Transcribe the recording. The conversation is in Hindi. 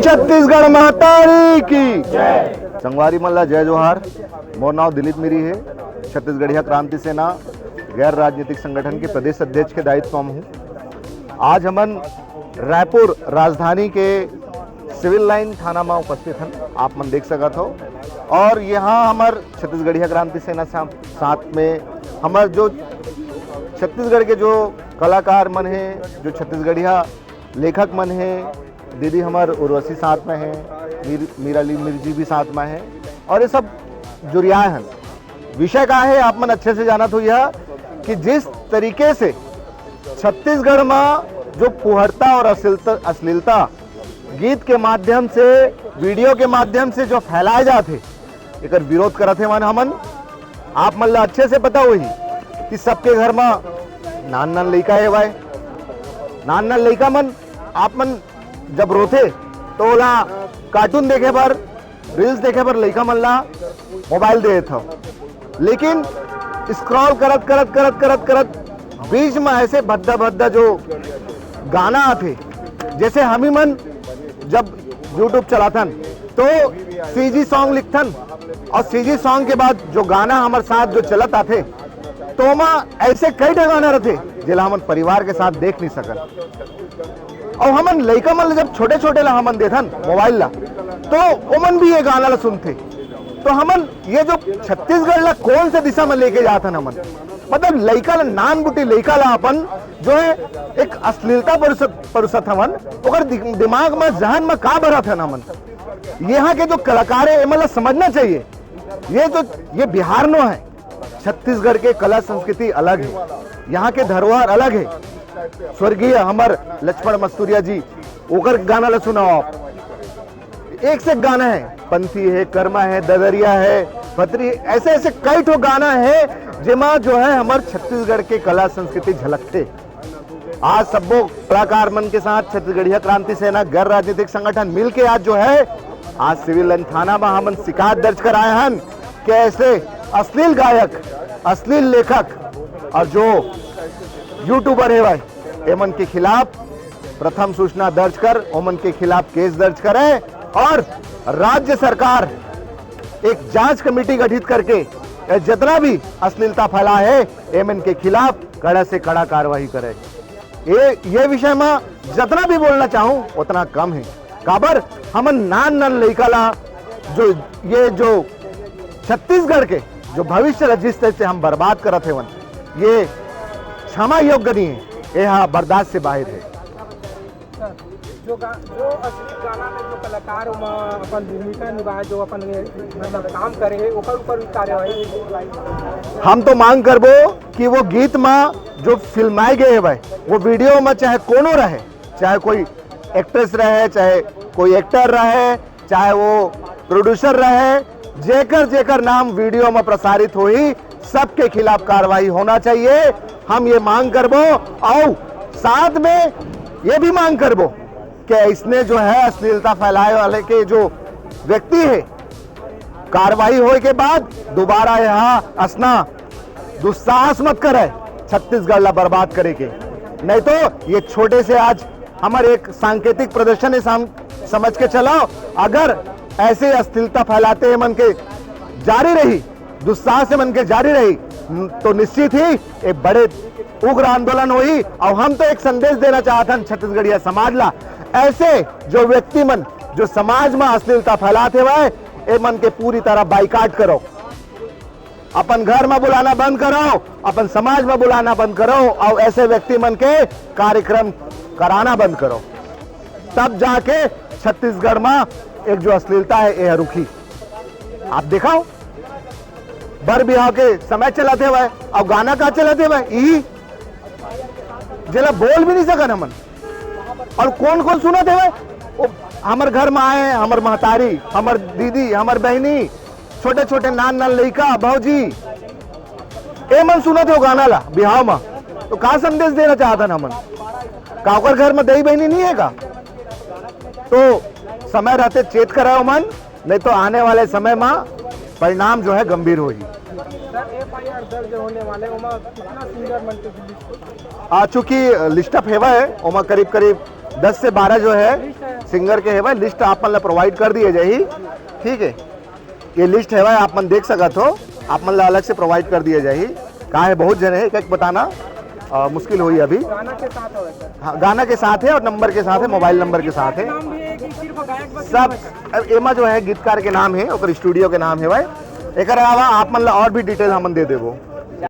छत्तीसगढ़ महतारी की संगवारी मल्ला जय जोहार। मोर नाम दिलीप मिरी है। छत्तीसगढ़िया क्रांति सेना गैर राजनीतिक संगठन के प्रदेश अध्यक्ष के दायित्व में हूँ। आज हमन रायपुर राजधानी के सिविल लाइन थाना में उपस्थित हैं, आप मन देख सकत हो। और यहाँ हमार छत्तीसगढ़िया क्रांति सेना साथ में हमार जो छत्तीसगढ़ के जो कलाकार मन हैं, जो छत्तीसगढ़िया लेखक मन हैं, दीदी हमार उर्वशी साथ में है, मीराली मिर्जी भी साथ में है, और ये सब जुड़िया हैं। विषय का है आप मन अच्छे से जाना तो यह कि जिस तरीके से छत्तीसगढ़ में जो फुहरता और अश्लीलता गीत के माध्यम से, वीडियो के माध्यम से जो फैलाए जाते, एक विरोध करते हैं हमन। आप मन अच्छे से पता हुई कि सबके घर में नान लड़का है भाई, नान लड़का मन आप मन जब रोते तो ओला कार्टून देखे पर, रील्स देखे पर लड़का मन ला मोबाइल दे था। लेकिन स्क्रॉल करत करत करत करत करत बीच में ऐसे भद्दा जो गाना आते, जैसे हमी मन जब यूट्यूब चलाथन तो सीजी सॉन्ग लिखथन, और सीजी सॉन्ग के बाद जो गाना हमारे साथ जो चलत आते तो ऐसे कई गाना रहते जिला हमन परिवार के साथ देख नहीं सकन। और हमन लड़का मन जब छोटे छोटे ला हमन देथन मोबाइल ला तो ओमन भी ये गाना ला सुनते। तो हमन ये जो छत्तीसगढ़ ला कौन से दिशा में लेके जाथन हमन, मतलब लड़का ला नान बुटी लड़का ला अपन जो है एक अश्लीलता परुसत हमन, ओकर दिमाग में जहन में का भरत है हमन। यहाँ के जो कलाकार है मतलब समझना चाहिए, ये बिहार नो है। छत्तीसगढ़ के कला संस्कृति अलग है, यहाँ के धरोहर अलग है। स्वर्गीय हमार लक्ष्मण मस्तूरिया जी, ओकर गाना ला सुनाओ आप, एक से गाना है, पंथी है, कर्मा है, ददरिया है, फतरी, ऐसे ऐसे कई ठो गाना है जिमा जो है हमार छत्तीसगढ़ के कला संस्कृति झलकते। आज सबो कलाकार मन के साथ छत्तीसगढ़िया क्रांति सेना गैर राजनीतिक संगठन मिलके आज जो है आज सिविल लाइन थाना में हमन शिकायत दर्ज कराए हैं कि ऐसे अश्लील गायक, अश्लील लेखक और जो यूट्यूबर है भाई, एमन के खिलाफ प्रथम सूचना दर्ज कर ओमन के खिलाफ केस दर्ज करे और राज्य सरकार एक जांच कमेटी गठित करके जितना भी अश्लीलता फैला है एमन के खिलाफ कड़ा से कड़ा कार्रवाई करे। ये विषय में जितना भी बोलना चाहूं उतना कम है। काबर हमन नान लड़का ला जो छत्तीसगढ़ के जो भविष्य रजिस्टर से हम बर्बाद करत हेवन, ये क्षमा योग्य नहीं है, यह बर्दाश्त से बाहर है। जो असली गाना में जो कलाकार अपन भूमिका निभाए, जो अपन मतलब काम करे है, ओकर ऊपर कार्यवाही हम तो मांग करबो कि वो गीत में जो फिल्माए गए है भाई, वो वीडियो में चाहे कोनो रहे, चाहे कोई एक्ट्रेस रहे, चाहे कोई एक्टर रहे, चाहे वो प्रोड्यूसर रहे, जेकर नाम वीडियो में प्रसारित हुई सबके खिलाफ कार्रवाई होना चाहिए। हम ये मांग करबो और साथ में ये भी मांग करबो कि इसने जो है अश्लीलता फैलाए वाले के जो व्यक्ति है, कार्रवाई होने के बाद दोबारा यहाँ असना दुस्साहस मत करे छत्तीसगढ़ ला बर्बाद करे के। नहीं तो ये छोटे से आज हमारे एक सांकेतिक प्रदर्शन है, समझ के चलाओ। अगर ऐसे अश्लीलता फैलाते हैं मन के जारी रही, दुस्साहस से मन के जारी रही, तो निश्चित ही एक बड़े उग्र आंदोलन हुई। और हम तो एक संदेश देना चाहते हैं छत्तीसगढ़िया समाज ला, ऐसे जो व्यक्ति मन जो समाज में अश्लीलता फैलाते हुए ए मन के पूरी तरह बाइकाट करो, अपन घर में बुलाना बंद करो, अपन समाज में बुलाना बंद करो, और ऐसे व्यक्ति मन के कार्यक्रम कराना बंद करो, तब जाके छत्तीसगढ़ में एक जो अश्लीलता है यह रुकी। आप दिखाओ बर बिहाव के समय चलाते हुए और गाना का चलाते हुए यही जिला बोल भी नहीं सकन हमन। और कौन कौन सुनते हुए हमार घर में आए, हमार महतारी, हमार दीदी, हमार बहनी, छोटे छोटे नान लड़का भौजी, ए मन सुनते हो गाना ला बिहाव में, तो का संदेश देना चाहता हमन? काकर घर में दही बहनी नहीं है का? तो समय रहते चेत कराओ मन, नहीं तो आने वाले समय में परिणाम जो है गंभीर होगी। चूंकि लिस्ट ऑफ हेवा है, ओमा करीब 10 से 12 जो है सिंगर के है भाई लिस्ट आप मतलब प्रोवाइड कर दिए जाही, ठीक है। ये लिस्ट है भाई आप मन देख सकत हो, आप मतलब अलग से प्रोवाइड कर दिए जाही। कहाँ है बहुत जने है, एक बताना मुश्किल हुई अभी। गाना के साथ होगा सर? हाँ गाना के साथ है और नंबर के साथ है, मोबाइल नंबर के साथ है नाम भी है कि सिर्फ गायक बस? सब। एमा जो है गीतकार के नाम है और स्टूडियो के नाम है भाई। एक अलावा आप मतलब और भी डिटेल हमन दे देबो।